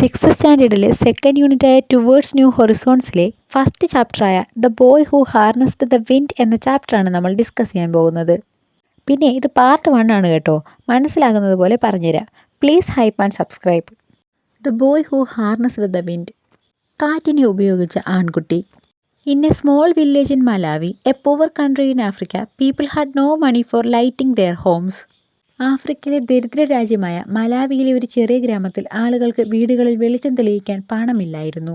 Sixth സ്റ്റാൻഡേർഡിലെ second യൂണിറ്റായ towards new ഹൊറിസോൺസിലെ ഫസ്റ്റ് ചാപ്റ്ററായ the boy who harnessed the wind എന്ന ചാപ്റ്ററാണ് നമ്മൾ ഡിസ്കസ് ചെയ്യാൻ പോകുന്നത്. പിന്നെ ഇത് പാർട്ട് 1 ആണ് കേട്ടോ. മനസ്സിലാകുന്നത് പോലെ പറഞ്ഞുതരാം. Please hype and subscribe. The boy who harnessed the wind. കാറ്റിനെ ഉപയോഗിച്ച ആൺകുട്ടി. In a small village in Malawi, a poor country in Africa, people had no money for lighting their homes. ആഫ്രിക്കയിലെ ദരിദ്ര രാജ്യമായ മലാവിയിലെ ഒരു ചെറിയ ഗ്രാമത്തിൽ ആളുകൾക്ക് വീടുകളിൽ വെളിച്ചം തെളിയിക്കാൻ പണമില്ലായിരുന്നു.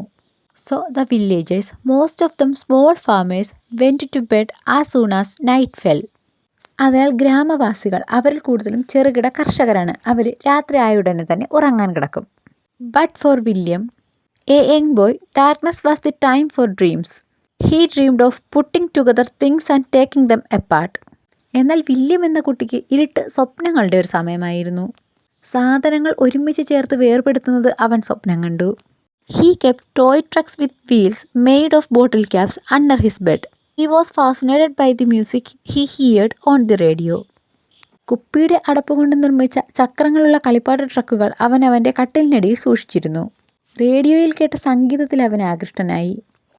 So the villagers, most of them small farmers, went to bed as soon as night fell. അതിനാൽ ഗ്രാമവാസികൾ, അവരിൽ കൂടുതലും ചെറുകിട കർഷകരാണ്. അവർ രാത്രി ആയുടനെ തന്നെ ഉറങ്ങാൻ കിടക്കും. But for William, A young boy, darkness was the time for dreams. He dreamed of putting together things and taking dum apart. എന്നാൽ വില്യം എന്ന കുട്ടിക്ക് ഇരുട്ട് സ്വപ്നങ്ങളുടെ ഒരു സമയമായിരുന്നു. സാധനങ്ങൾ ഒരുമിച്ച് ചേർത്ത് വേർപെടുത്തുന്നത് അവൻ സ്വപ്നം കണ്ടു. He kept toy trucks with wheels made of bottle caps under his bed. He was fascinated by the music he heard on the radio. കുപ്പിയുടെ അടപ്പ് കൊണ്ട് നിർമ്മിച്ച ചക്രങ്ങളുള്ള കളിപ്പാട്ട ട്രക്കുകൾ അവൻ അവൻ്റെ കട്ടിലിനടിയിൽ സൂക്ഷിച്ചിരുന്നു. റേഡിയോയിൽ കേട്ട സംഗീതത്തിൽ അവൻ ആകൃഷ്ടനായി.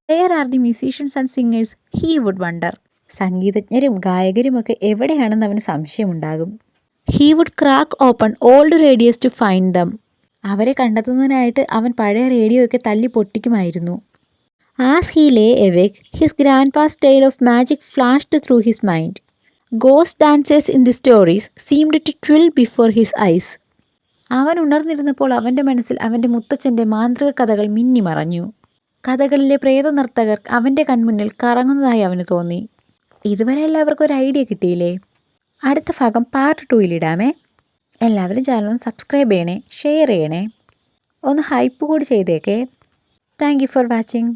Where are the musicians and singers, he would wonder. സംഗീതജ്ഞരും ഗായകരുമൊക്കെ എവിടെയാണെന്ന് അവന് സംശയമുണ്ടാകും. He would crack open old radios to find them. അവരെ കണ്ടെത്തുന്നതിനായിട്ട് അവൻ പഴയ റേഡിയോയൊക്കെ തല്ലി പൊട്ടിക്കുമായിരുന്നു. As he lay awake, his grandpa's tale of magic flashed through his mind. Ghost dancers in the stories seemed to twirl before his eyes. അവൻ ഉണർന്നിരുന്നപ്പോൾ അവൻ്റെ മനസ്സിൽ അവൻ്റെ മുത്തച്ഛൻ്റെ മാന്ത്രിക കഥകൾ മിന്നിമറഞ്ഞു. കഥകളിലെ പ്രേത നർത്തകർ അവൻ്റെ കൺമുന്നിൽ കറങ്ങുന്നതായി അവന് തോന്നി. ഇതുവരെ എല്ലാവർക്കും ഒരു ഐഡിയ കിട്ടിയില്ലേ? അടുത്ത ഭാഗം പാർട്ട് 2 ഇടാമേ. എല്ലാവരും ചാനൽ ഒന്ന് സബ്സ്ക്രൈബ് ചെയ്യണേ, ഷെയർ ചെയ്യണേ, ഒന്ന് ഹൈപ്പ് കൂടി ചെയ്തേക്കേ. Thank you for watching.